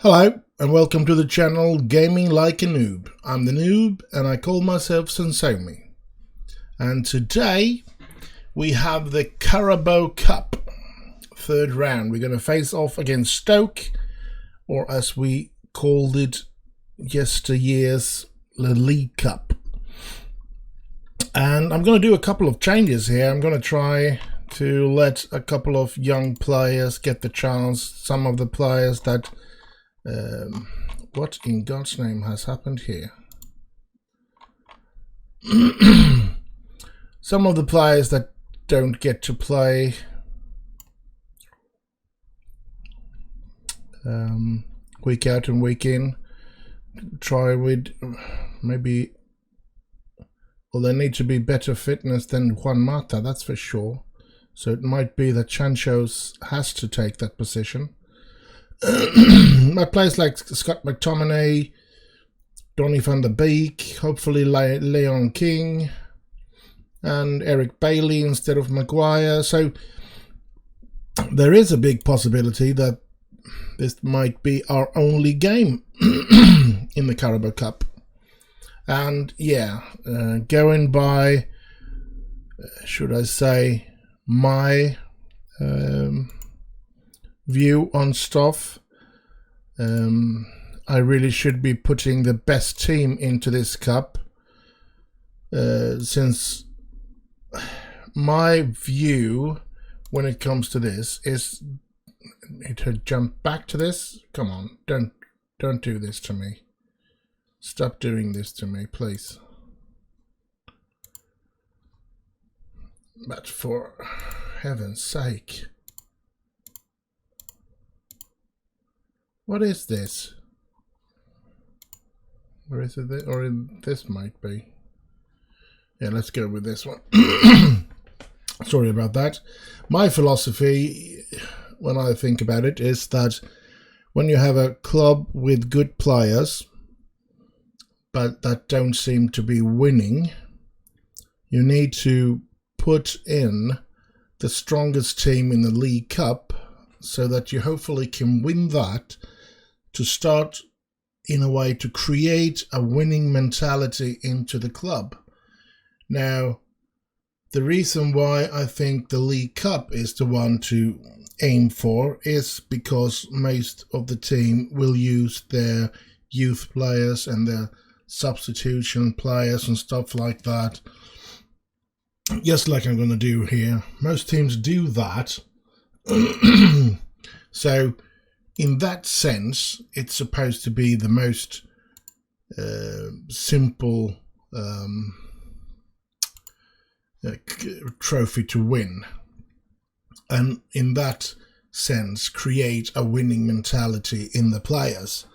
Hello and welcome to the channel Gaming Like a Noob. I'm the Noob and I call myself S01E04. And today we have the Carabao Cup third round. We're going to face off against Stoke, or as we called it yesteryear's, the League Cup. And I'm going to do a couple of changes here. I'm going to try to let a couple of young players get the chance. Some of the players that what in God's name has happened here? Some of the players that don't get to play week out and week in, try with maybe, well, they need to be better fitness than Juan Mata, that's for sure. So it might be that Chancho's has to take that position. My players like Scott McTominay, Donny van der Beek, hopefully Leon King, and Eric Bailey instead of Maguire. So there is a big possibility that this might be our only game in the Carabao Cup. And yeah, going by, should I say, my view on stuff, I really should be putting the best team into this cup, since my view when it comes to this is to jump back to this. Come on, don't do this to me. Stop doing this to me, please. But for heaven's sake, what is this? Or is it or this might be? Yeah, let's go with this one. Sorry about that. My philosophy, when I think about it, is that when you have a club with good players, but that don't seem to be winning, you need to put in the strongest team in the League Cup so that you hopefully can win that, to start in a way to create a winning mentality into the club. Now, the reason why I think the League Cup is the one to aim for is because most of the team will use their youth players and their substitution players and stuff like that, just like I'm going to do here. Most teams do that. So in that sense, it's supposed to be the most simple trophy to win, and in that sense create a winning mentality in the players.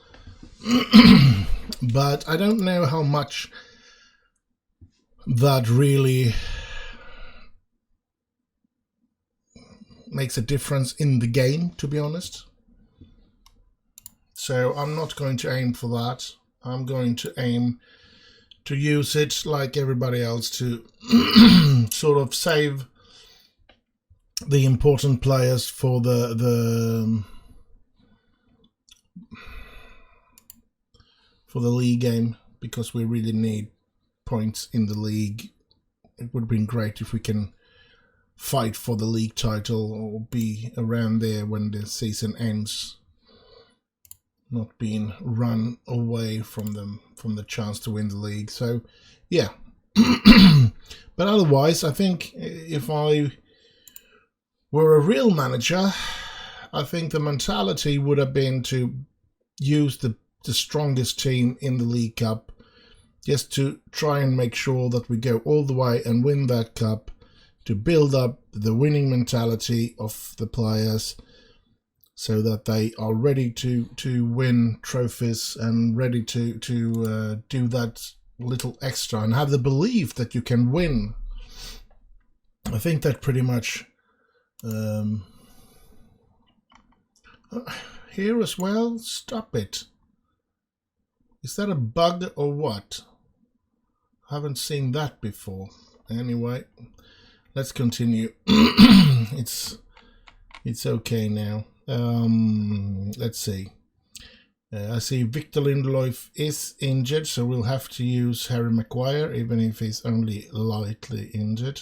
But I don't know how much that really makes a difference in the game, to be honest. So I'm not going to aim for that. I'm going to aim to use it like everybody else to sort of save the important players for the league game, because we really need points in the league. It would have been great if we can fight for the league title or be around there when the season ends, not being run away from the chance to win the league. So yeah. But otherwise, I think if I were a real manager, I think the mentality would have been to use the strongest team in the League Cup, just to try and make sure that we go all the way and win that cup, to build up the winning mentality of the players so that they are ready to win trophies and ready to do that little extra and have the belief that you can win. I think that pretty much here as well. Stop it. Is that a bug or what? I haven't seen that before. Anyway, let's continue. It's okay now. Let's see. I see Victor Lindelof is injured, so we'll have to use Harry Maguire, even if he's only lightly injured.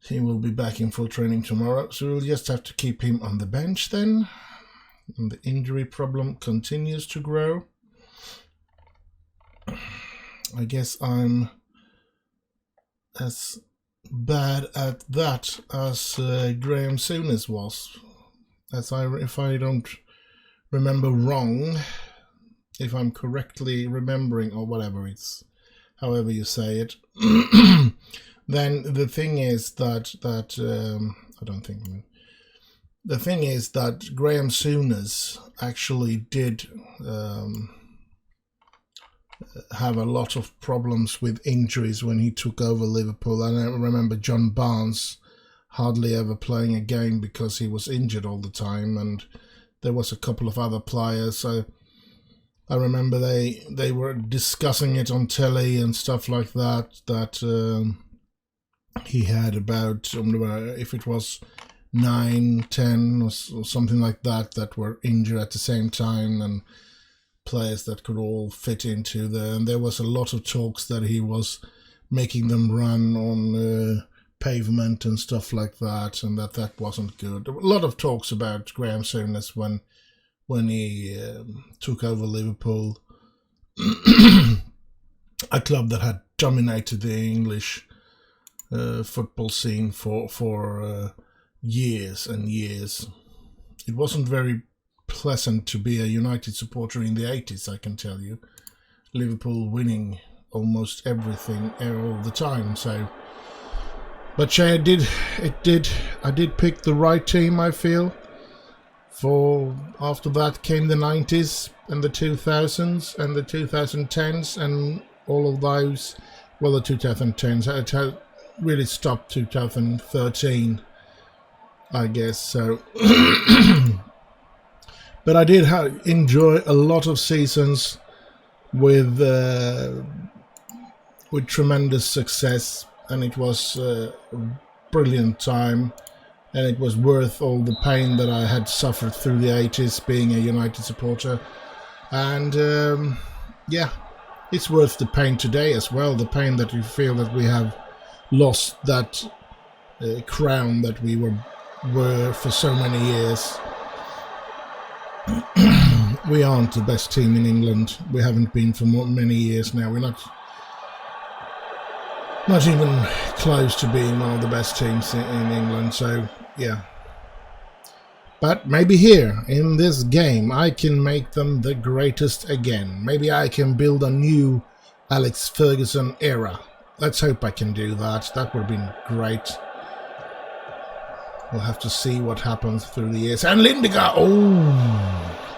He will be back in full training tomorrow, so we'll just have to keep him on the bench then. And the injury problem continues to grow. I guess I'm as bad at that as Graham Souness was. If I don't remember wrong, if I'm correctly remembering, or whatever, it's however you say it, then the thing is that the thing is that Graham Souness actually did have a lot of problems with injuries when he took over Liverpool. And I remember John Barnes hardly ever playing a game because he was injured all the time, and there was a couple of other players. So I remember they were discussing it on telly and stuff like that, he had about, if it was 9, 10 or something like that were injured at the same time, and players that could all fit into there. And there was a lot of talks that he was making them run on pavement and stuff like that, and that wasn't good. A lot of talks about Graham Souness when he took over Liverpool, a club that had dominated the English football scene for years and years. It wasn't very pleasant to be a United supporter in the 80s, I can tell you. Liverpool winning almost everything all the time. So, but I did pick the right team, I feel. For after that came the 90s and the 2000s and the 2010s and all of those. Well, the 2010s had really stopped 2013, I guess. So, but I did enjoy a lot of seasons with tremendous success, and it was a brilliant time, and it was worth all the pain that I had suffered through the 80s being a United supporter. And yeah, it's worth the pain today as well, the pain that you feel that we have lost that crown that we were for so many years. We aren't the best team in England. We haven't been for many years now. We're not even close to being one of the best teams in England. So yeah, but maybe here in this game I can make them the greatest again. Maybe I can build a new Alex Ferguson era. Let's hope I can do that. That would have been great. We'll have to see what happens through the years. And Lingard! Oh!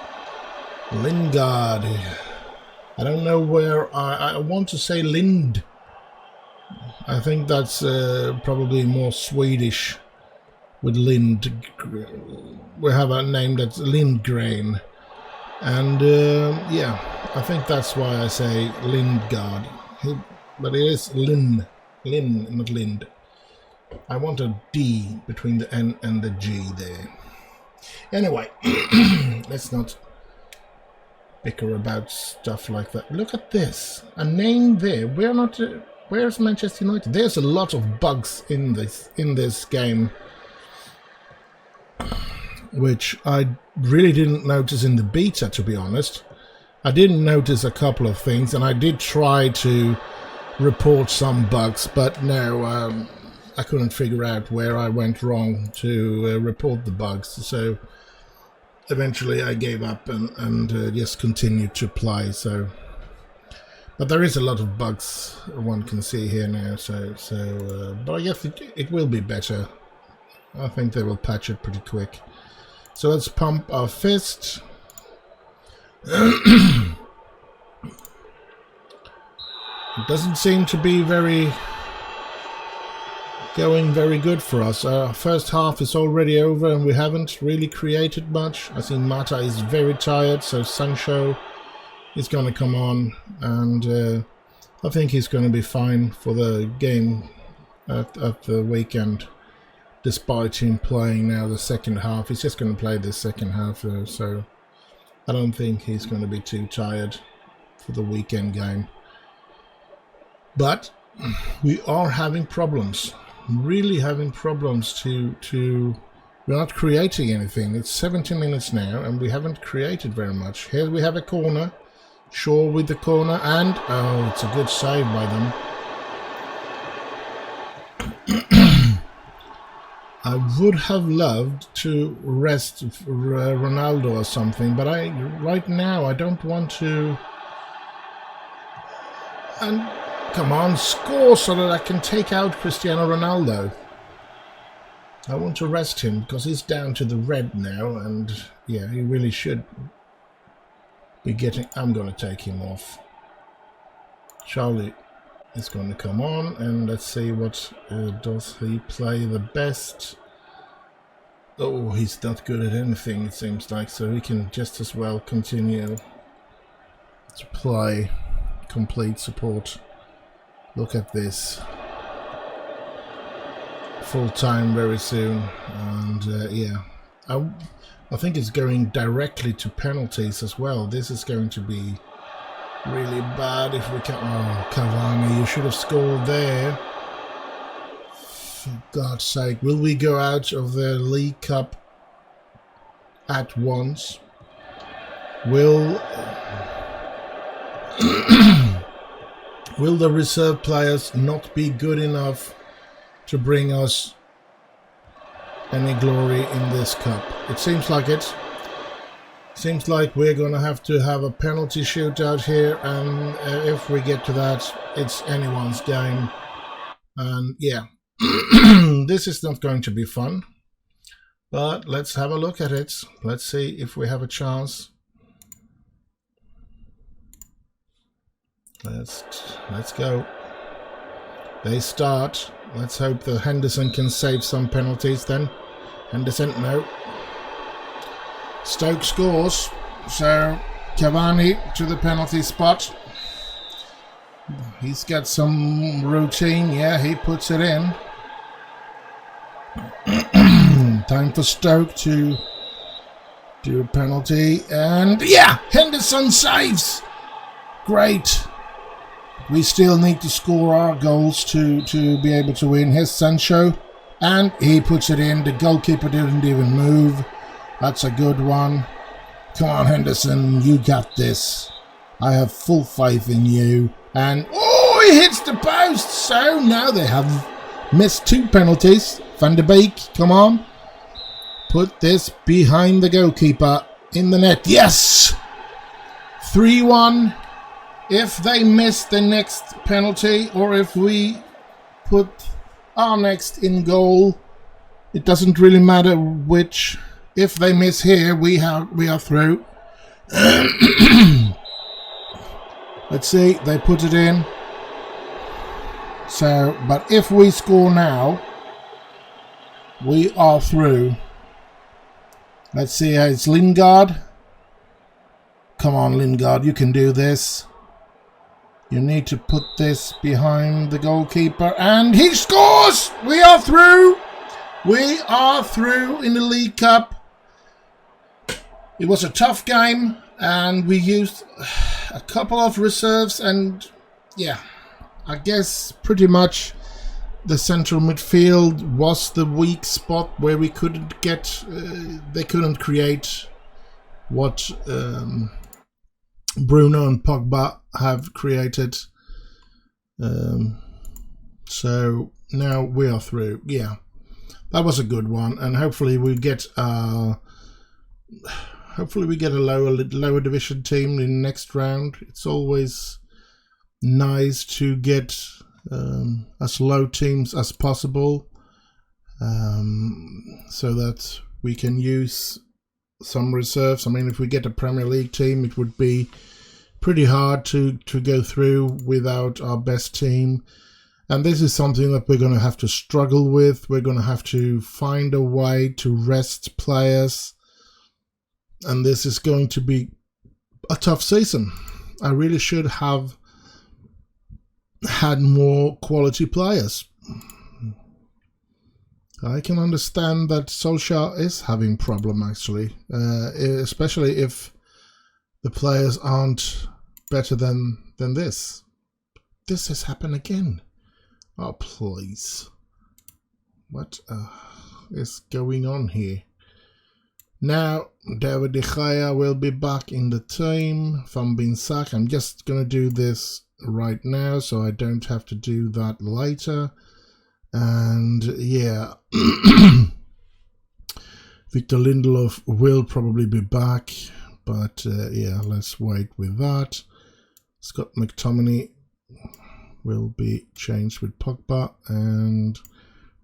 Lingard. I don't know where... I want to say Lind. I think that's probably more Swedish with Lind. We have a name that's Lindgren. And yeah, I think that's why I say Lingard. But it is Lin, not Lind. I want a D between the N and the G there. Anyway, let's not bicker about stuff like that. Look at this. A name there. Where's Manchester United? There's a lot of bugs in this game, which I really didn't notice in the beta, to be honest. I didn't notice a couple of things, and I did try to report some bugs, but no, I couldn't figure out where I went wrong to report the bugs. So eventually I gave up and just continued to play. So, but there is a lot of bugs one can see here now. But I guess it will be better. I think they will patch it pretty quick. So let's pump our fist. It doesn't seem to be going very good for us. Our first half is already over and we haven't really created much. I think Mata is very tired, so Sancho is going to come on, and I think he's going to be fine for the game at the weekend, despite him playing now the second half. He's just going to play the second half though, so I don't think he's going to be too tired for the weekend game. But we are having problems, really having problems to we're not creating anything. It's 70 minutes now and we haven't created very much. Here we have a corner, Shaw with the corner, and oh, it's a good save by them. I would have loved to rest Ronaldo or something, but right now I don't want to. And come on, score so that I can take out Cristiano Ronaldo. I want to rest him because he's down to the red now, and yeah, he really should be getting. I'm going to take him off. Charlie is going to come on, and let's see what does he play the best. Oh, he's not good at anything, it seems like, so he can just as well continue to play complete support. Look at this. Full time very soon, and yeah, I think it's going directly to penalties as well. This is going to be really bad if we can. Oh, Cavani, you should have scored there. For God's sake, will we go out of the League Cup at once? Will will the reserve players not be good enough to bring us any glory in this cup? It seems like it. Seems like we're going to have a penalty shootout here, and if we get to that, it's anyone's game. And yeah, this is not going to be fun, but let's have a look at it. Let's see if we have a chance. Let's go. They start. Let's hope that Henderson can save some penalties then. Henderson, no. Stoke scores, so Cavani to the penalty spot. He's got some routine, yeah, he puts it in. Time for Stoke to do a penalty, and yeah, Henderson saves. Great. We still need to score our goals to be able to win. Here's Sancho, and he puts it in. The goalkeeper didn't even move. That's a good one. Come on, Henderson, you got this. I have full faith in you. And oh, he hits the post. So now they have missed 2 penalties. Van der Beek, come on. Put this behind the goalkeeper in the net. Yes! 3-1. If they miss the next penalty, or if we put our next in goal, it doesn't really matter which. If they miss here, we are through. Let's see, they put it in. So, but if we score now, we are through. Let's see, it's Lingard. Come on, Lingard, you can do this. You need to put this behind the goalkeeper, and he scores! We are through! We are through in the League Cup. It was a tough game, and we used a couple of reserves, and yeah, I guess pretty much the central midfield was the weak spot where we couldn't get, they couldn't create what Bruno and Pogba have created. So now we are through. Yeah, that was a good one, and hopefully we get hopefully we get a lower division team in the next round. It's always nice to get as low teams as possible, so that we can use some reserves. I mean, if we get a Premier League team, it would be pretty hard to go through without our best team. And this is something that we're going to have to struggle with. We're going to have to find a way to rest players. And this is going to be a tough season. I really should have had more quality players. I can understand that Solskjaer is having problem, actually, especially if the players aren't better than this. This has happened again. Oh, please. What is going on here? Now, David De Gea will be back in the team from being sacked. I'm just going to do this right now so I don't have to do that later. And yeah, Victor Lindelof will probably be back. But yeah, let's wait with that. Scott McTominay will be changed with Pogba, and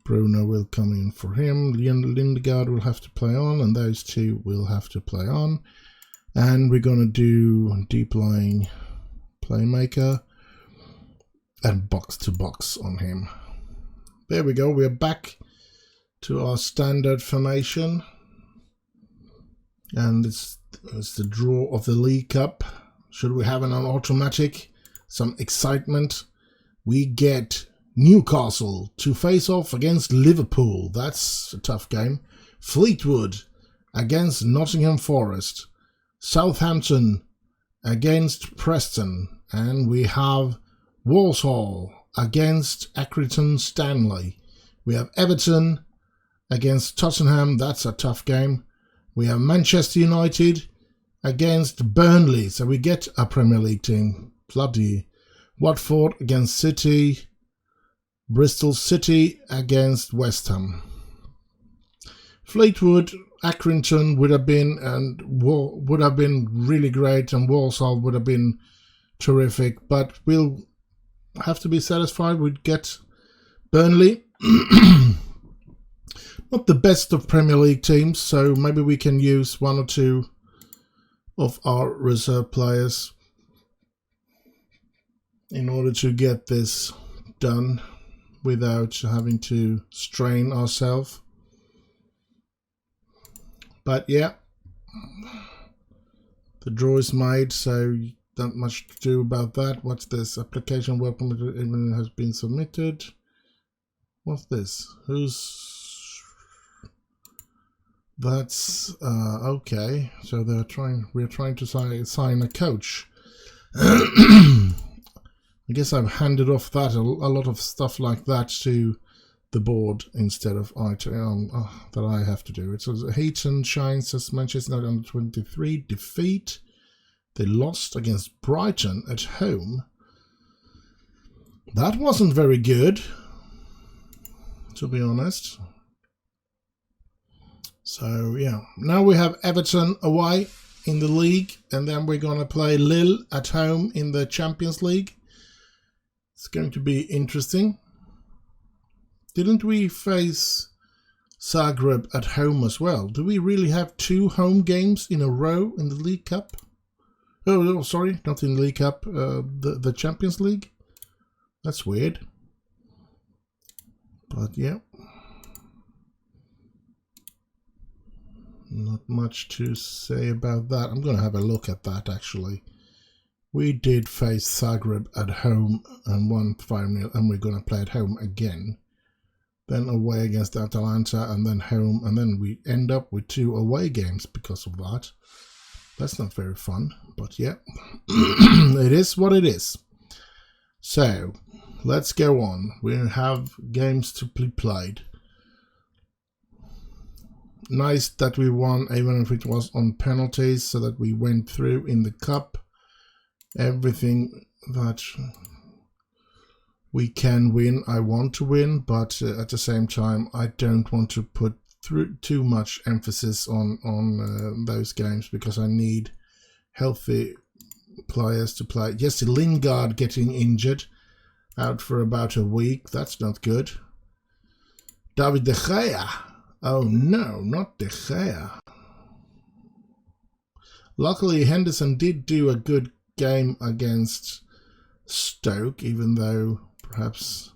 Bruno will come in for him. Lindegaard will have to play on, and those two will have to play on. And we're going to do deep line playmaker and box to box on him. There we go. We're back to our standard formation. And it's the draw of the League Cup. Should we have an automatic, some excitement? We get Newcastle to face off against Liverpool. That's a tough game. Fleetwood against Nottingham Forest. Southampton against Preston. And we have Walsall against Accrington Stanley. We have Everton against Tottenham. That's a tough game. We have Manchester United against Burnley. So we get a Premier League team. Bloody. Watford against City. Bristol City against West Ham. Fleetwood, Accrington would have been really great, and Walsall would have been terrific. But we'll have to be satisfied. We'd get Burnley. Not the best of Premier League teams, so maybe we can use one or two of our reserve players in order to get this done without having to strain ourselves. But yeah, the draw is made, so not much to do about that. What's this? Application welcome even has been submitted. What's this? That's okay. So we're trying to sign a coach. I guess I've handed off that a lot of stuff like that to the board instead of that I have to do. It says Heat and Shine says Manchester United under 23 defeat. They lost against Brighton at home. That wasn't very good, to be honest. So yeah, now we have Everton away in the league, and then we're going to play Lille at home in the Champions League. It's going to be interesting. Didn't we face Zagreb at home as well? Do we really have 2 home games in a row in the League Cup? Oh, sorry, not in the League Cup, the Champions League. That's weird. But yeah. Not much to say about that. I'm going to have a look at that actually. We did face Zagreb at home and won 5-0, and we're going to play at home again. Then away against Atalanta, and then home, and then we end up with 2 away games because of that. That's not very fun, but yeah, it is what it is. So, let's go on. We have games to be played. Nice that we won, even if it was on penalties, so that we went through in the cup. Everything that we can win, I want to win, but at the same time, I don't want to put through too much emphasis on those games, because I need healthy players to play. Jesse Lingard getting injured, out for about a week. That's not good. David De Gea. Oh no, not De Gea. Luckily, Henderson did do a good game against Stoke, even though perhaps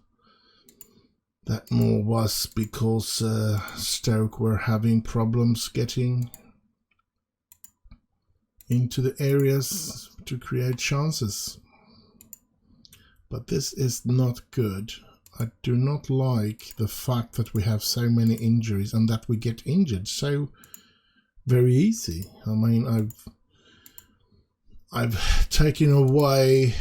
that more was because Stoke were having problems getting into the areas to create chances. But this is not good. I do not like the fact that we have so many injuries and that we get injured so very easy. I mean, I've taken away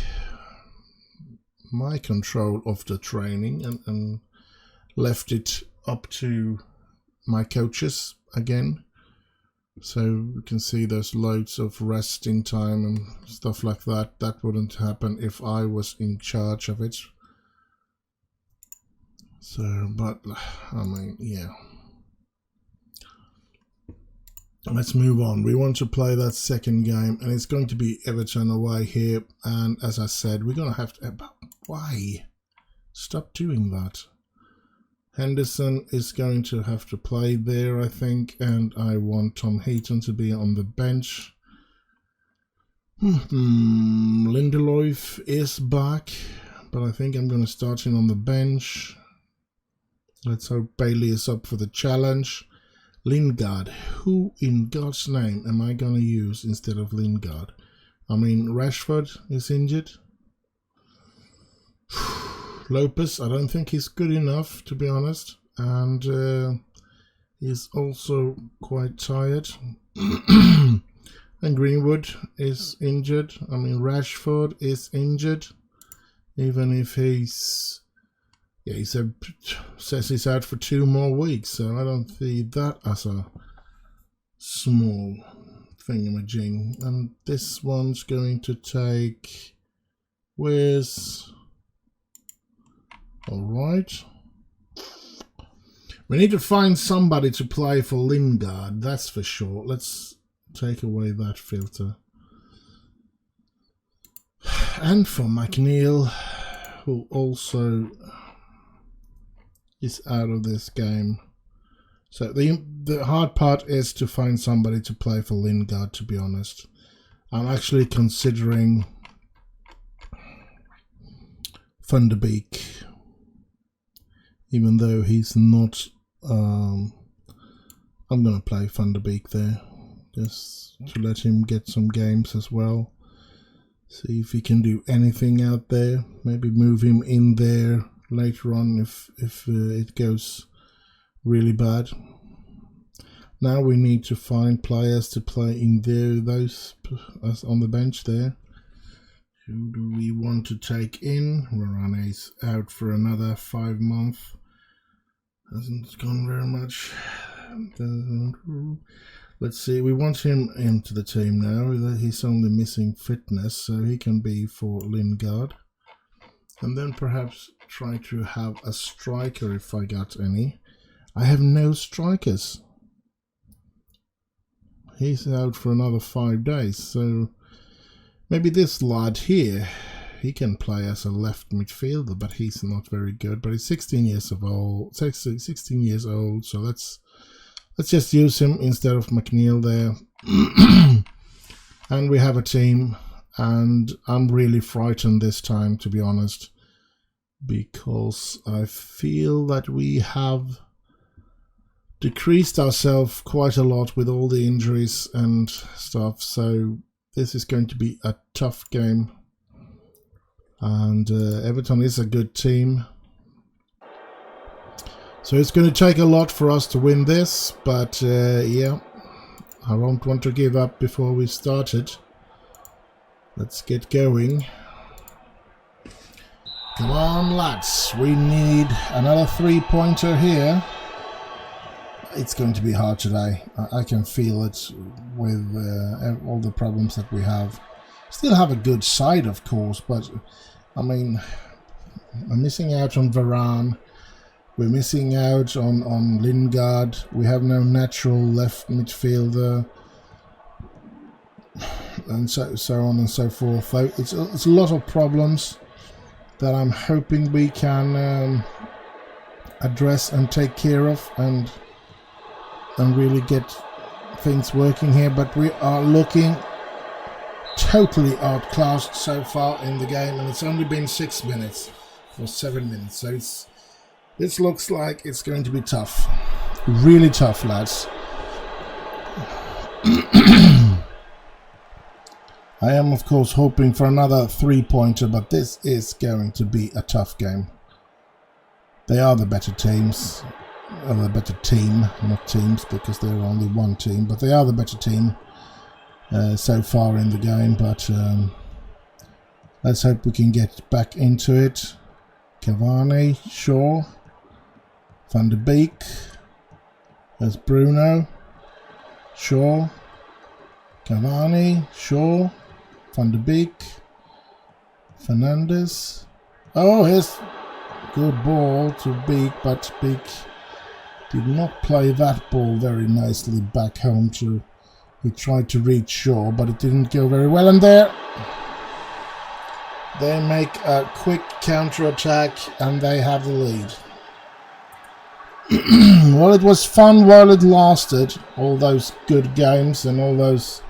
my control of the training and left it up to my coaches again. So you can see there's loads of resting time and stuff like that. That wouldn't happen if I was in charge of it. So, but I mean, yeah. Let's move on. We want to play that second game, and it's going to be Everton away here. And as I said, we're going to have to... Why? Stop doing that. Henderson is going to have to play there, I think, and I want Tom Heaton to be on the bench. Lindelof is back, but I think I'm going to start him on the bench. Let's hope Bailey is up for the challenge. Lingard, who in God's name am I going to use instead of Lingard? I mean, Rashford is injured. Lopez, I don't think he's good enough, to be honest. And he's also quite tired. And Greenwood is injured. I mean, Rashford is injured. Even if he's... Yeah, he says he's out for 2 more weeks, so I don't see that as a small thingamajig. And this one's going to take... Where's... Alright. We need to find somebody to play for Lingard, that's for sure. Let's take away that filter. And for McNeil, who also... is out of this game. So the hard part is to find somebody to play for Lingard, to be honest. I'm actually considering Van de Beek, even though he's not. I'm going to play Van de Beek there, just to let him get some games as well. See if he can do anything out there. Maybe move him in there later on if it goes really bad. Now we need to find players to play in there, those us on the bench there. Who do we want to take in? Varane is out for another 5 months. Hasn't gone very much. Let's see, we want him into the team now. He's only missing fitness, so he can be for Lingard. And then perhaps try to have a striker if I got any. I have no strikers. He's out for another 5 days, so maybe this lad here, he can play as a left midfielder, but he's not very good. But he's 16 years old, so let's just use him instead of McNeil there. And we have a team, and I'm really frightened this time, to be honest, because I feel that we have decreased ourselves quite a lot with all the injuries and stuff. So this is going to be a tough game, and Everton is a good team, so it's going to take a lot for us to win this. But yeah, I won't want to give up before we started. Let's get going. Come on, lads, we need another 3-pointer here. It's going to be hard today. I can feel it with all the problems that we have. Still have a good side, of course, but I mean, we're missing out on Varane. We're missing out on Lingard. We have no natural left midfielder, and so on and so forth. So it's a lot of problems that I'm hoping we can address and take care of and really get things working here. But we are looking totally outclassed so far in the game, and it's only been 6 minutes or 7 minutes, so this looks like it's going to be tough, really tough, lads. I am of course hoping for another 3-pointer, but this is going to be a tough game. They are the better teams. The better team, not teams, because they're only one team, but they are the better team. so far in the game, but let's hope we can get back into it. Cavani, Shaw, Van de Beek, there's Bruno, Shaw, Cavani, Shaw, Van de Beek, Fernandes. Oh, here's good ball to Beek, but Beek did not play that ball very nicely back home to. He tried to reach Shaw, but it didn't go very well. And there, they make a quick counter-attack, and they have the lead. Well, it was fun while it lasted. All those good games and all those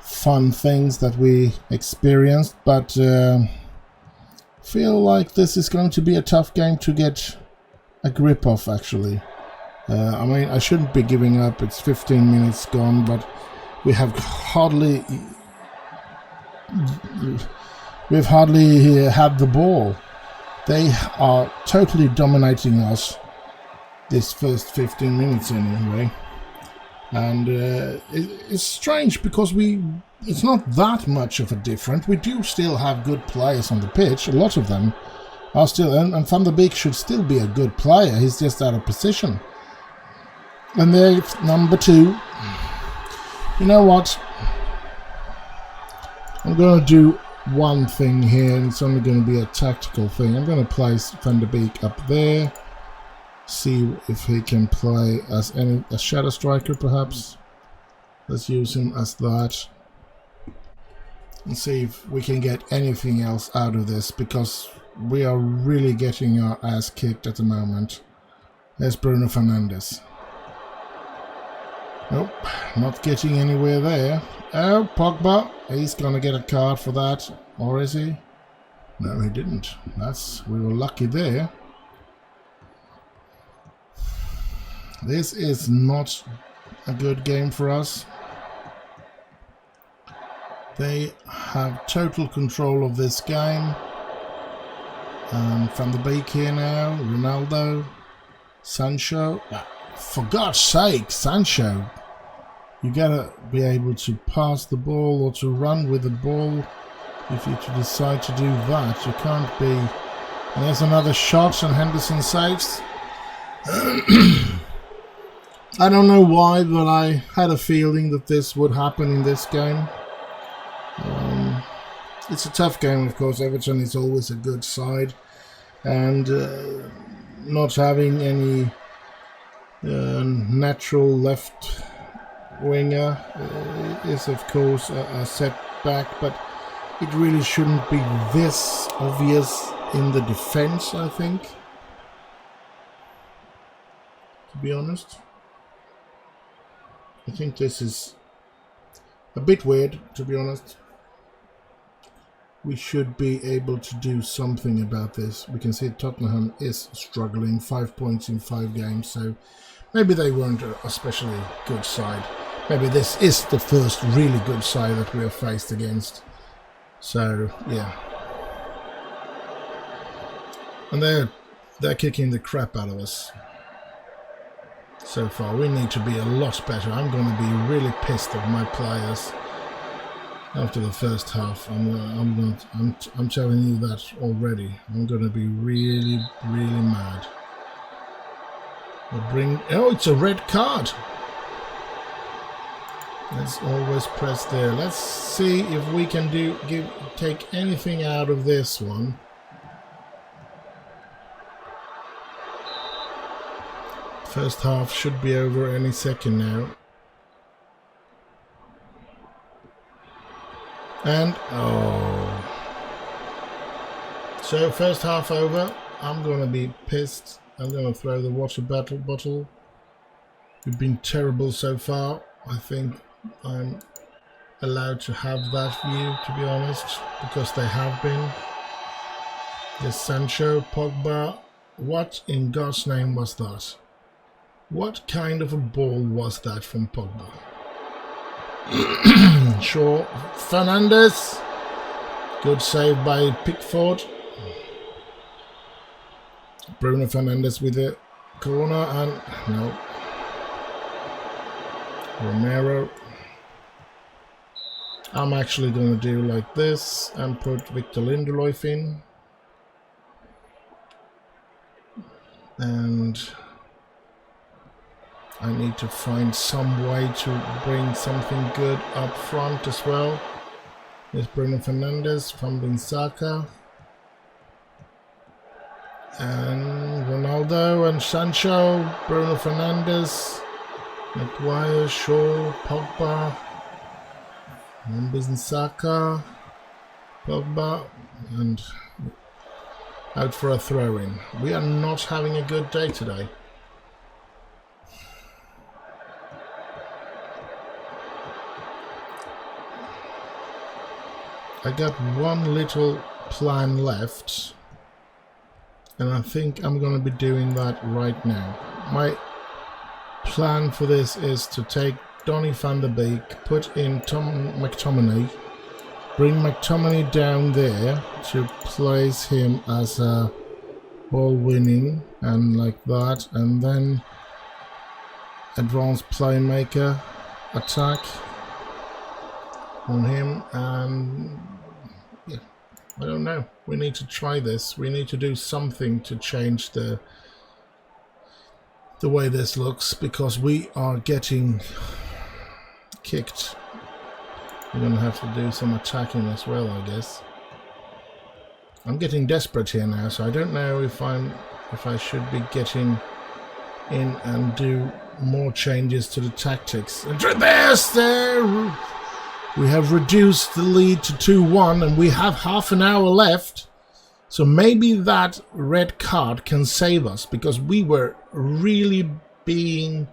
fun things that we experienced, but feel like this is going to be a tough game to get a grip of, actually. I mean, I shouldn't be giving up. It's 15 minutes gone, but we've hardly had the ball. They are totally dominating us this first 15 minutes anyway. And it's strange because it's not that much of a difference. We do still have good players on the pitch. A lot of them are still, and Van der Beek should still be a good player. He's just out of position. And there's number 2. You know what? I'm going to do one thing here, and it's only going to be a tactical thing. I'm going to place Van der Beek up there. See if he can play as a shadow striker, perhaps. Let's use him as that. And see if we can get anything else out of this, because we are really getting our ass kicked at the moment. There's Bruno Fernandes. Nope, not getting anywhere there. Oh, Pogba, he's gonna get a card for that, or is he? No, he didn't. We were lucky there. This is not a good game for us. They have total control of this game. Van der Beek here now, Ronaldo, Sancho. For God's sake, Sancho, you gotta be able to pass the ball or to run with the ball if you decide to do that. You can't be. And there's another shot and Henderson saves. I don't know why, but I had a feeling that this would happen in this game. It's a tough game, of course. Everton is always a good side, and not having any natural left winger is of course a setback, but it really shouldn't be this obvious in the defense, I think, to be honest. I think this is a bit weird, to be honest. We should be able to do something about this. We can see Tottenham is struggling, 5 points in 5 games, so maybe they weren't a especially good side. Maybe this is the first really good side that we are faced against. So, yeah. And they're kicking the crap out of us so far. We need to be a lot better. I'm going to be really pissed at my players after the first half. I'm telling you that already. I'm going to be really, really mad. Oh, it's a red card. Let's always press there. Let's see if we can take anything out of this one. First half should be over any second now. And oh, so first half over. I'm gonna be pissed. I'm gonna throw the water bottle. We've been terrible so far. I think I'm allowed to have that view, to be honest, because they have been. This Sancho, Pogba. What in God's name was that? What kind of a ball was that from Pogba? Sure, Fernandes. Good save by Pickford. Bruno Fernandes with the corner, and no. Romero. I'm actually going to do like this and put Victor Lindelof in. And I need to find some way to bring something good up front as well. There's Bruno Fernandes from Saka. And Ronaldo and Sancho, Bruno Fernandes, Maguire, Shaw, Pogba, Saka, Pogba, and out for a throw-in. We are not having a good day today. I got one little plan left, and I think I'm going to be doing that right now. My plan for this is to take Donny van der Beek, put in McTominay, bring McTominay down there to place him as a ball winning and like that, and then advanced playmaker attack on him. And yeah, I don't know, we need to try this. We need to do something to change the way this looks, because we are getting kicked. We're gonna have to do some attacking as well, I guess. I'm getting desperate here now, so I don't know if I should be getting in and do more changes to the tactics. And there we have reduced the lead to 2-1, and we have half an hour left. So maybe that red card can save us, because we were really being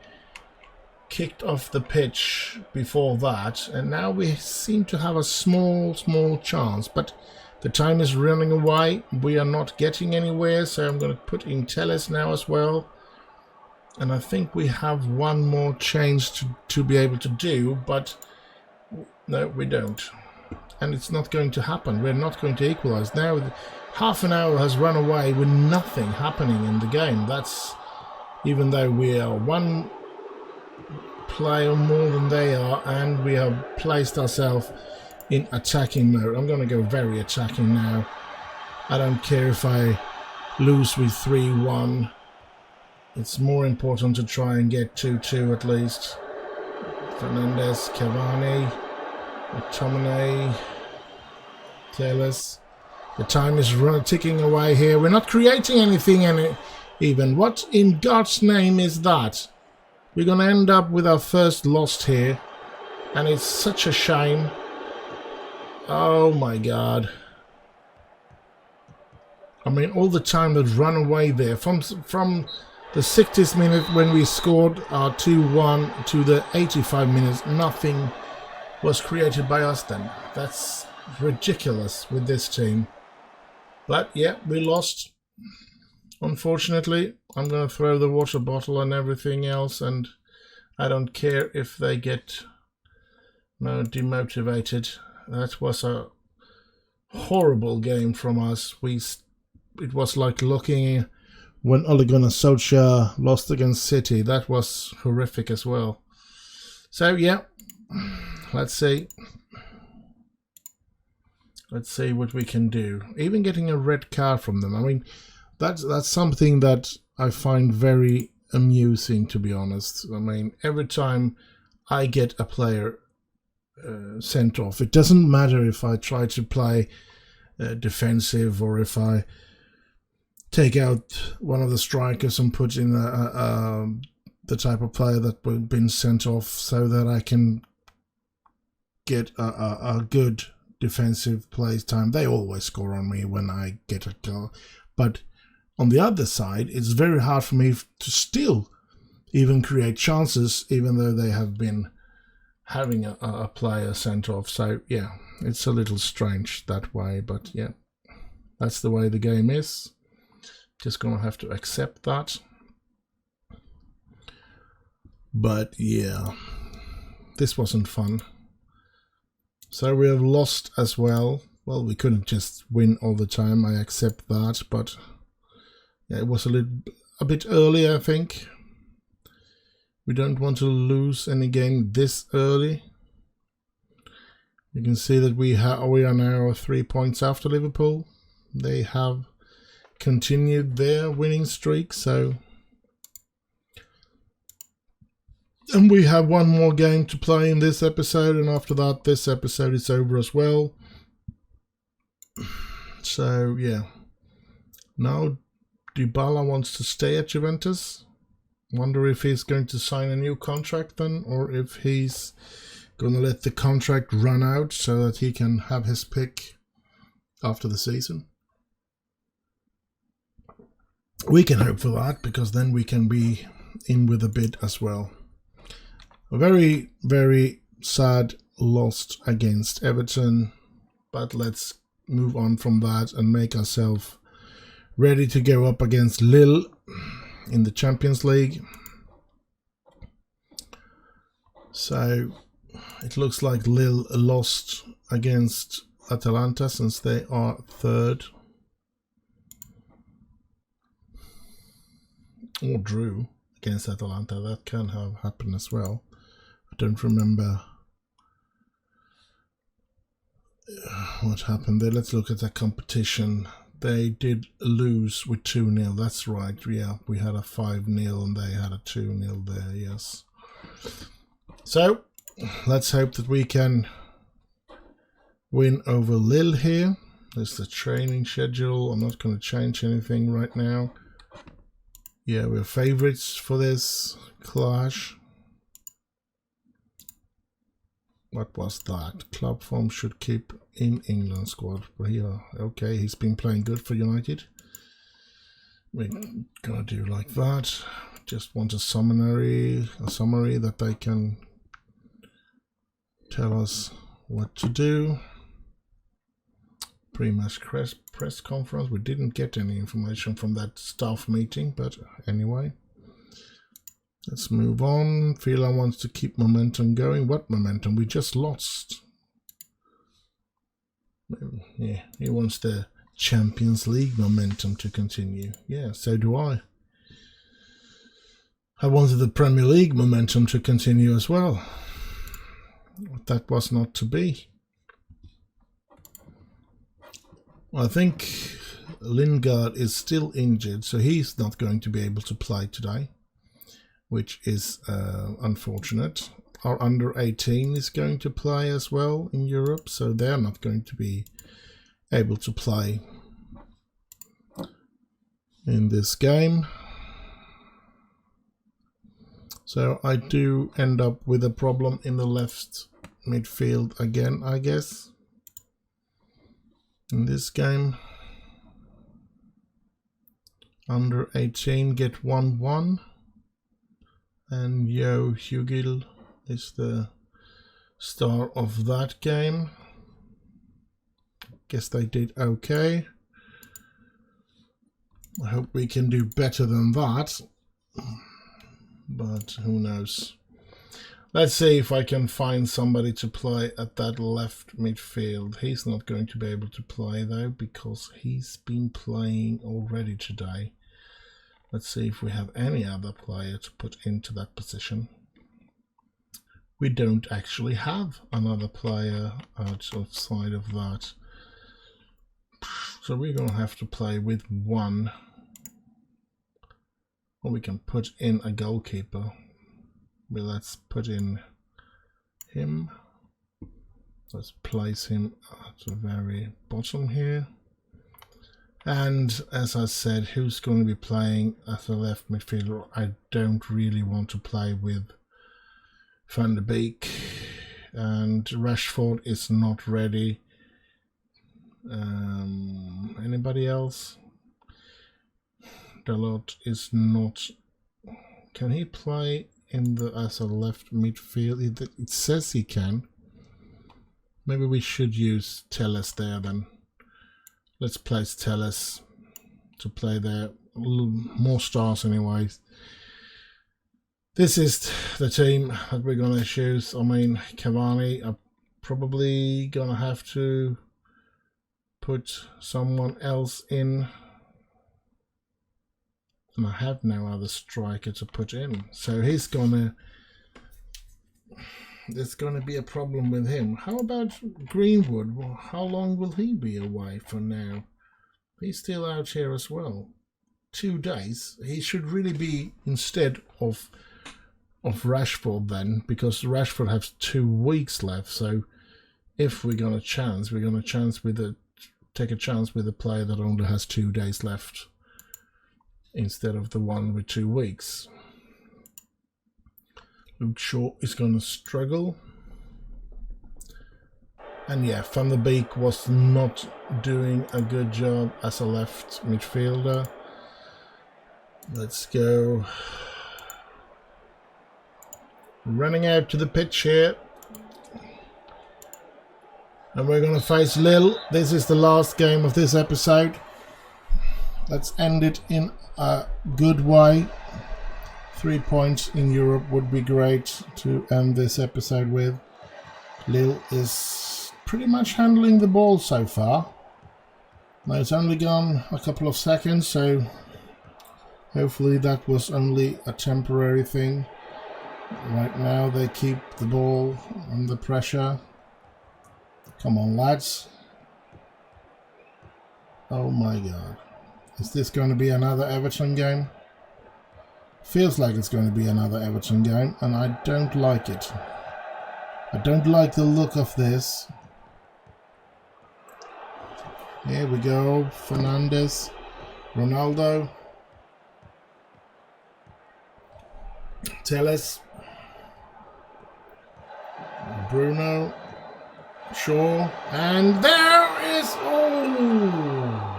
kicked off the pitch before that, and now we seem to have a small chance, but the time is running away. We are not getting anywhere, so I'm going to put in Telles now as well, and I think we have one more change to be able to do, but no, we don't, and it's not going to happen. We're not going to equalize now. Half an hour has run away with nothing happening in the game. That's even though we are one player more than they are, and we have placed ourselves in attacking mode. I'm going to go very attacking now. I don't care if I lose with 3-1. It's more important to try and get 2-2 at least. Fernandes, Cavani, McTominay, Telles. The time is ticking away here. We're not creating anything even. What in God's name is that? We're going to end up with our first loss here, and it's such a shame. Oh my God. I mean, all the time that run away there. From the 60th minute when we scored our 2-1 to the 85 minutes, nothing was created by us then. That's ridiculous with this team. But yeah, we lost. Unfortunately, I'm going to throw the water bottle and everything else, and I don't care if they get demotivated. That was a horrible game from us. It was like looking when Ole Gunnar Solskjaer lost against City. That was horrific as well. So yeah, let's see. Let's see what we can do. Even getting a red card from them. I mean, that's something that I find very amusing, to be honest. I mean, every time I get a player sent off, it doesn't matter if I try to play defensive or if I take out one of the strikers and put in the type of player that has been sent off, so that I can get a good defensive play time. They always score on me when I get a goal. But on the other side, it's very hard for me to still even create chances, even though they have been having a player sent off. So yeah, it's a little strange that way, but yeah, that's the way the game is. Just gonna have to accept that. But yeah, this wasn't fun. So we have lost as well. Well, we couldn't just win all the time, I accept that, but yeah, it was a bit early, I think. We don't want to lose any game this early. You can see that we are now 3 points after Liverpool. They have continued their winning streak, so, and we have one more game to play in this episode, and after that this episode is over as well. So yeah, now Dybala wants to stay at Juventus. Wonder if he's going to sign a new contract then, or if he's going to let the contract run out so that he can have his pick after the season. We can hope for that, because then we can be in with a bid as well. A very, very sad loss against Everton, but let's move on from that and make ourselves ready to go up against Lille in the Champions League. So it looks like Lille lost against Atalanta since they are third. Or drew against Atalanta. That can have happened as well. I don't remember what happened there. Let's look at the competition. They did lose with 2-0. That's right. Yeah, we had a 5-0 and they had a 2-0 there. Yes. So let's hope that we can win over Lille here. There's the training schedule. I'm not going to change anything right now. Yeah, we're favourites for this clash. What was that? Club form should keep in England squad. Yeah, okay, he's been playing good for United. We're gonna do like that. Just want a summary that they can tell us what to do. Pre-match press conference. We didn't get any information from that staff meeting, but anyway. Let's move on. Fila wants to keep momentum going. What momentum? We just lost. Yeah, he wants the Champions League momentum to continue. Yeah, so do I. I wanted the Premier League momentum to continue as well. But that was not to be. I think Lingard is still injured, so he's not going to be able to play today, which is unfortunate. Our under 18 is going to play as well in Europe, so they're not going to be able to play in this game. So I do end up with a problem in the left midfield again, I guess, in this game. Under 18 get 1-1. And Yo Hugil is the star of that game. Guess they did okay. I hope we can do better than that, but who knows. Let's see if I can find somebody to play at that left midfield. He's not going to be able to play though, because he's been playing already today. Let's see if we have any other player to put into that position. We don't actually have another player outside of that. So we're going to have to play with one. Or we can put in a goalkeeper. Well, let's put in him. Let's place him at the very bottom here. And as I said, who's going to be playing as a left midfielder? I don't really want to play with Van der Beek, and Rashford is not ready. Anybody else? Dalot is not. Can he play in the as a left midfield? It says he can. Maybe we should use Telles there then. Let's place Telles to play there. More stars anyways. This is the team that we're going to choose. I mean, Cavani, I'm probably going to have to put someone else in. And I have no other striker to put in. So he's going to... there's going to be a problem with him. How about Greenwood? Well, how long will he be away for now? He's still out here as well. 2 days. He should really be instead of Rashford then, because Rashford has 2 weeks left. So if we're going to chance, take a chance with a player that only has 2 days left instead of the one with 2 weeks. Luke Shaw is going to struggle. And yeah, Van der Beek was not doing a good job as a left midfielder. Let's go. Running out to the pitch here. And we're going to face Lille. This is the last game of this episode. Let's end it in a good way. 3 points in Europe would be great to end this episode with. Lille is pretty much handling the ball so far. Now it's only gone a couple of seconds, so hopefully that was only a temporary thing. Right now they keep the ball under pressure. Come on, lads. Oh my god. Is this going to be another Everton game? Feels like it's going to be another Everton game, and I don't like it. I don't like the look of this. Here we go. Fernandes. Ronaldo. Telles. Bruno. Shaw. And there is... Oh!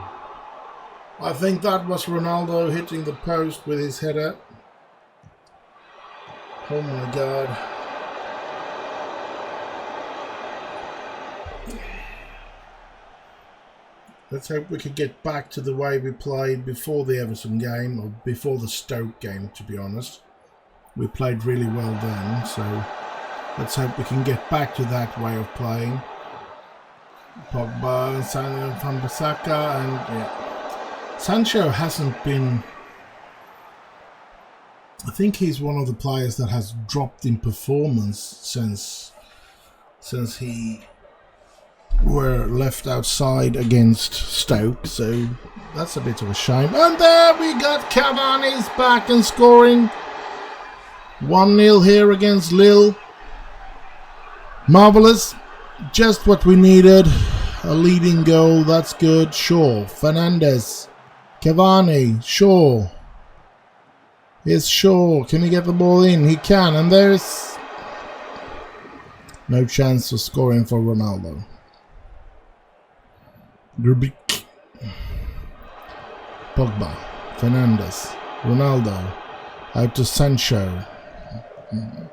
I think that was Ronaldo hitting the post with his header. Oh my god. Let's hope we could get back to the way we played before the Everton game, or before the Stoke game, to be honest. We played really well then, so let's hope we can get back to that way of playing. Pogba and Van Bissaka, and yeah. Sancho hasn't been... I think he's one of the players that has dropped in performance since he were left outside against Stoke, so that's a bit of a shame. And there we got Cavani's back and scoring. 1-0 here against Lille. Marvellous. Just what we needed. A leading goal, that's good. Shaw, Fernandes, Cavani, Shaw. Here's Shaw. Can he get the ball in? He can, and there's no chance of scoring for Ronaldo. Grubik, Pogba, Fernandes, Ronaldo, out to Sancho.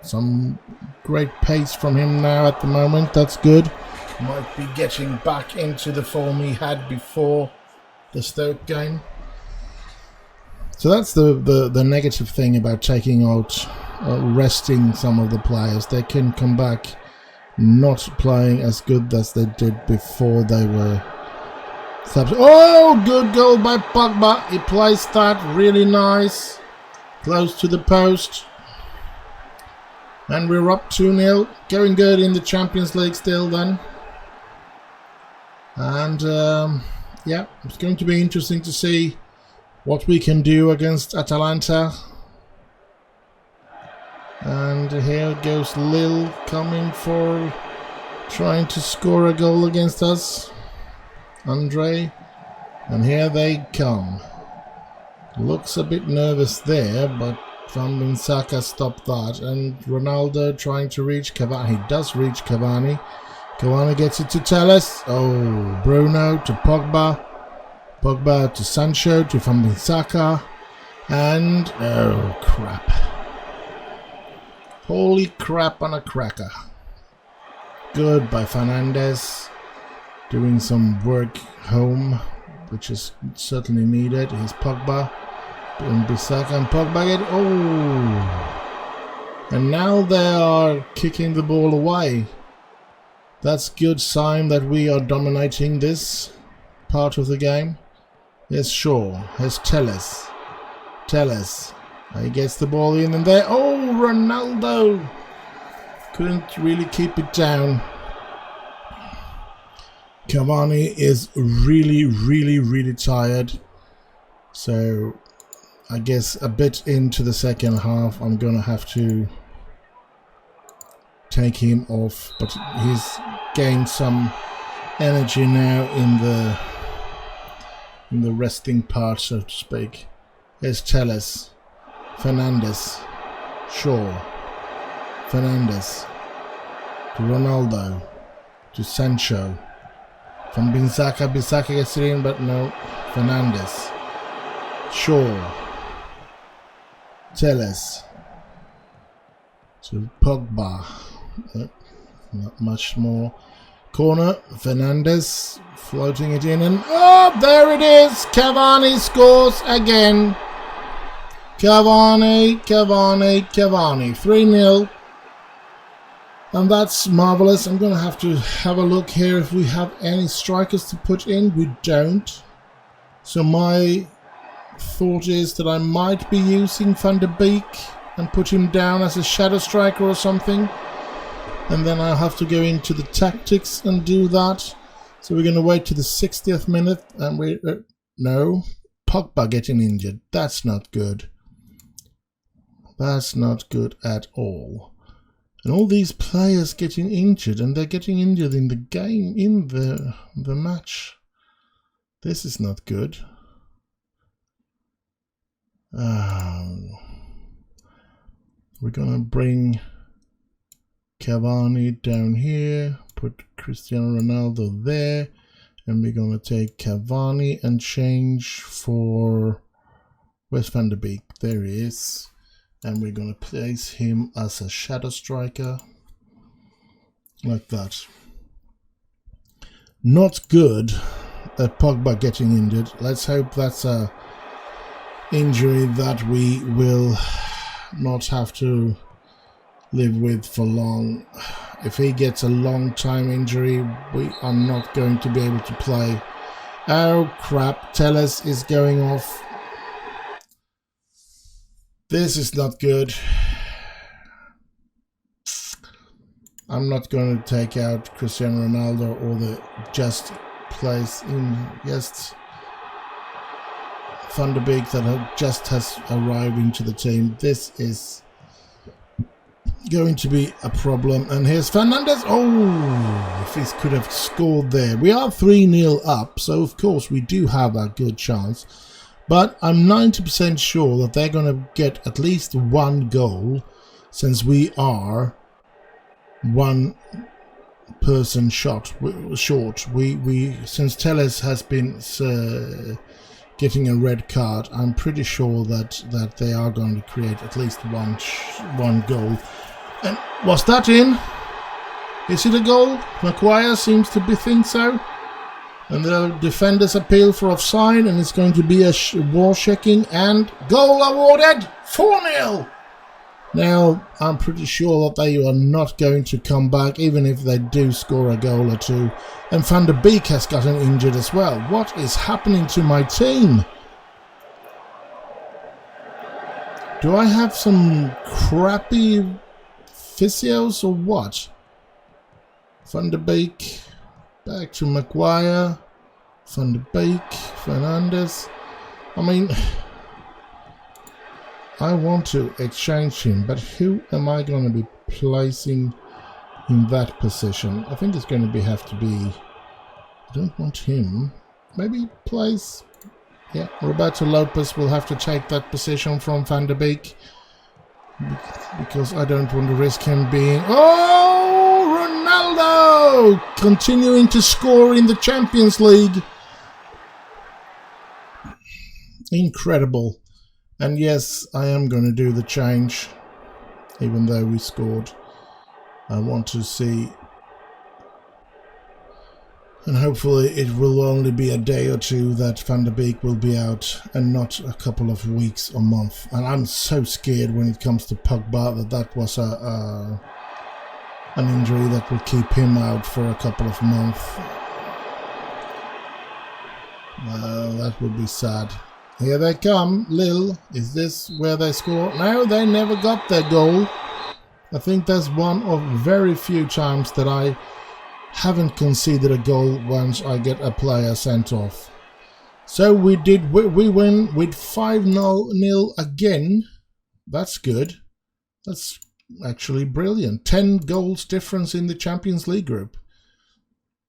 Some great pace from him now at the moment. That's good. Might be getting back into the form he had before the Stoke game. So that's the negative thing about taking out, resting some of the players. They can come back not playing as good as they did before they were subs. Oh, good goal by Pogba. He placed that really nice. Close to the post. And we're up 2-0. Going good in the Champions League still then. And yeah, it's going to be interesting to see what we can do against Atalanta. And here goes Lille coming for trying to score a goal against us. Andre. And here they come. Looks a bit nervous there, but Van Bissaka stopped that. And Ronaldo trying to reach Cavani. He does reach Cavani. Cavani gets it to Telles. Oh, Bruno to Pogba. Pogba to Sancho, to Van Bissaka, and oh crap. Holy crap on a cracker. Good by Fernandes, doing some work home, which is certainly needed. Here's Pogba, and Bissaka and Pogba get, oh! And now they are kicking the ball away. That's good sign that we are dominating this part of the game. Here's Shaw. Here's Telles. Telles. He gets the ball in and there. Oh, Ronaldo! couldn't really keep it down. Cavani is really tired. So I guess a bit into the second half I'm gonna have to take him off, but he's gained some energy now in the resting part, so to speak. Here's Telles, Fernandes, Shaw, Fernandes, to Ronaldo, to Sancho, from Bissaka gets it in, but no, Fernandes, Shaw, Telles, to Pogba, not much more. Corner, Fernandes floating it in, and oh, there it is! Cavani scores again. Cavani, 3-0. And that's marvellous. I'm going to have a look here if we have any strikers to put in. We don't. So my thought is that I might be using Van de Beek and put him down as a shadow striker or something. And then I'll have to go into the tactics and do that. So we're going to wait to the 60th minute. And no, Pogba getting injured. That's not good. That's not good at all. And all these players getting injured, and they're getting injured in the game, in the match. This is not good. We're going to bring Cavani down here, put Cristiano Ronaldo there, and we're going to take Cavani and change for... Where's Van de Beek? There he is. And we're going to place him as a shadow striker, like that. Not good that Pogba getting injured. Let's hope that's a injury that we will not have to live with for long. If he gets a long time injury, we are not going to be able to play. Oh crap, Telles is going off. This is not good. I'm not going to take out Cristiano Ronaldo or the just place in just Van de Beek that just has arrived into the team. This is going to be a problem. And here's Fernandes. Oh, if he could have scored there. We are 3-0 up, so of course we do have a good chance. But I'm 90% sure that they're going to get at least one goal, since we are one person short. Since Telles has been getting a red card, I'm pretty sure that they are going to create at least one goal. And was that in? Is it a goal? Maguire seems to think so. And the defenders appeal for offside, and it's going to be a wall checking, and goal awarded, 4-0. Now, I'm pretty sure that they are not going to come back, even if they do score a goal or two. And Van de Beek has gotten injured as well. What is happening to my team? Do I have some crappy physios or what? Van de Beek. Back to Maguire, Van de Beek, Fernandes. I mean, I want to exchange him, but who am I going to be placing in that position? I think it's going to have to be... I don't want him. Maybe place... Yeah, Roberto Lopez will have to take that position from Van de Beek, because I don't want to risk him being... Oh! Ronaldo continuing to score in the Champions League. Incredible. And yes, I am going to do the change, even though we scored. I want to see, and hopefully it will only be a day or two that Van de Beek will be out, and not a couple of weeks or months. And I'm so scared when it comes to Pogba that was an injury that will keep him out for a couple of months. That would be sad. Here they come, Lille. Is this where they score? No, they never got their goal. I think that's one of very few times that I haven't conceded a goal once I get a player sent off. So we win with 5-0 again. That's good. That's actually brilliant. 10 goals difference in the Champions League group.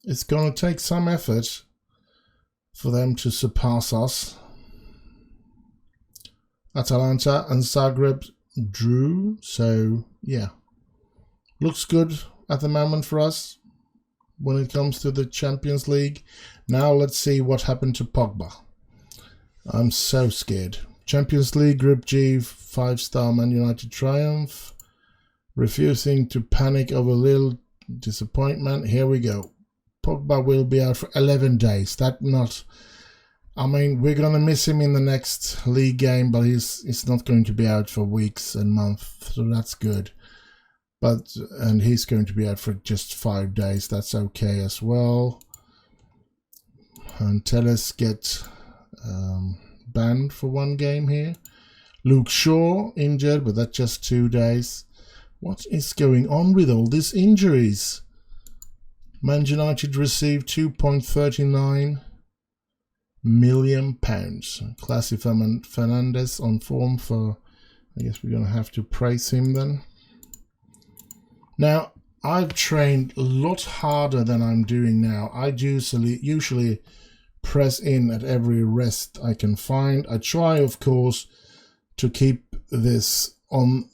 It's going to take some effort for them to surpass us. Atalanta and Zagreb drew, so yeah. Looks good at the moment for us when it comes to the Champions League. Now let's see what happened to Pogba. I'm so scared. Champions League Group G, 5-star Man United triumph. Refusing to panic over little disappointment. Here we go. Pogba will be out for 11 days. I mean, we're going to miss him in the next league game, but he's not going to be out for weeks and months, so that's good. And he's going to be out for just 5 days. That's okay as well. And Telles get banned for 1 game here. Luke Shaw injured, but that's just 2 days. What is going on with all these injuries? Man United received £2.39 million. Classy Fernandez on form for, I guess we're going to have to praise him then. Now, I've trained a lot harder than I'm doing now. I usually press in at every rest I can find. I try, of course, to keep this on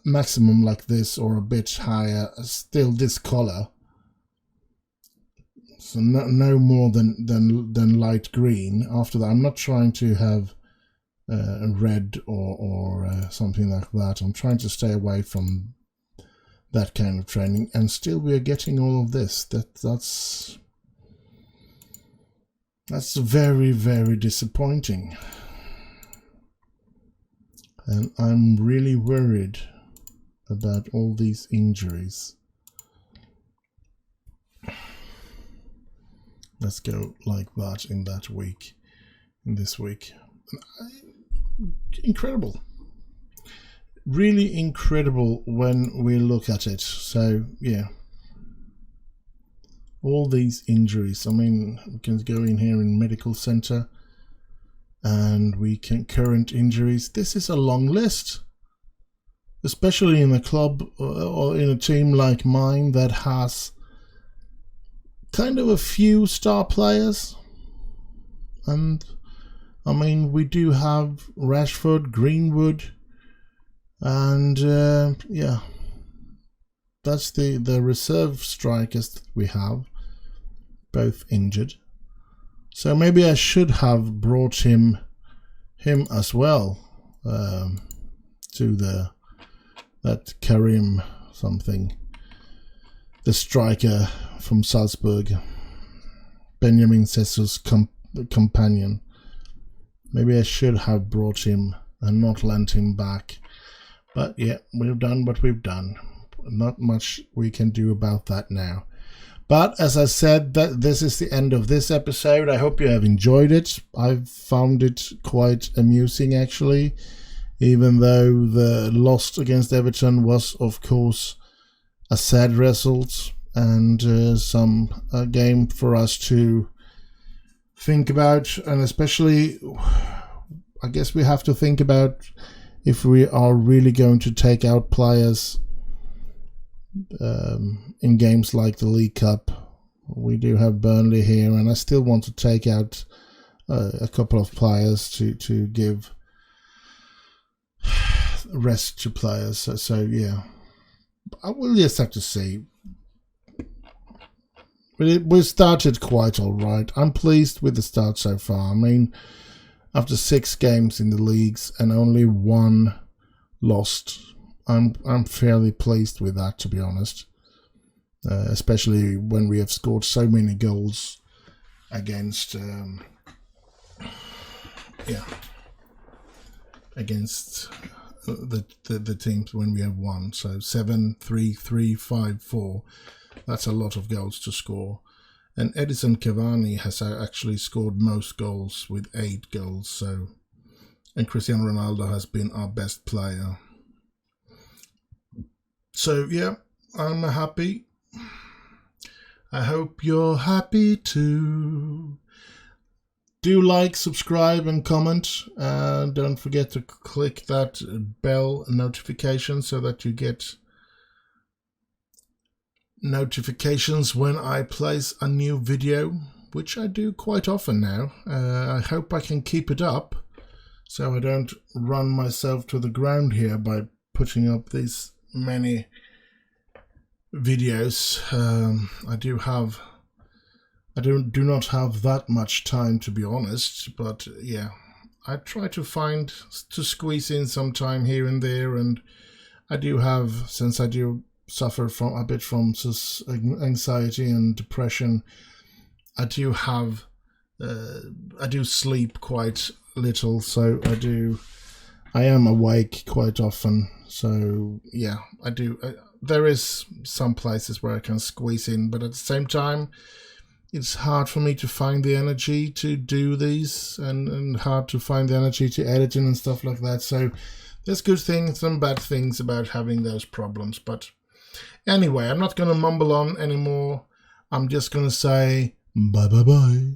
maximum like this or a bit higher, still this color. So no more than light green. After that, I'm not trying to have red or something like that. I'm trying to stay away from that kind of training, and still we are getting all of this. That's very, very disappointing, and I'm really worried about all these injuries. Let's go like that in this week. Incredible. Really incredible when we look at it. So, yeah. All these injuries. I mean, we can go in here in medical center and we can current injuries. This is a long list. Especially in a club or in a team like mine that has kind of a few star players. And I mean, we do have Rashford, Greenwood, and yeah, that's the reserve strikers that we have, both injured. So maybe I should have brought him as well to that Karim something, the striker from Salzburg, Benjamin Sesu's companion. Maybe I should have brought him and not lent him back. But yeah, we've done what we've done. Not much we can do about that now. But as I said, this is the end of this episode. I hope you have enjoyed it. I've found it quite amusing, actually. Even though the loss against Everton was, of course, a sad result and a game for us to think about. And especially, I guess we have to think about if we are really going to take out players in games like the League Cup. We do have Burnley here, and I still want to take out a couple of players to give rest to players. So yeah, I will just have to see. But we started quite all right. I'm pleased with the start so far. I mean, after 6 games in the leagues and only 1 lost, I'm fairly pleased with that, to be honest. Especially when we have scored so many goals against the teams when we have won. So 7-3-3-5-4. That's a lot of goals to score. And Edison Cavani has actually scored most goals with 8 goals. So, and Cristiano Ronaldo has been our best player. So yeah, I'm happy. I hope you're happy too. Do like, subscribe, and comment. Don't forget to click that bell notification so that you get notifications when I place a new video, which I do quite often now. I hope I can keep it up so I don't run myself to the ground here by putting up these many videos. I do not have that much time, to be honest, but yeah, I try to squeeze in some time here and there, and I do have, since I do suffer a bit from anxiety and depression, I do sleep quite little, so I am awake quite often. So yeah, there is some places where I can squeeze in, but at the same time, it's hard for me to find the energy to do these, and hard to find the energy to editing and stuff like that. So there's good things and bad things about having those problems. But anyway, I'm not going to mumble on anymore. I'm just going to say bye bye bye.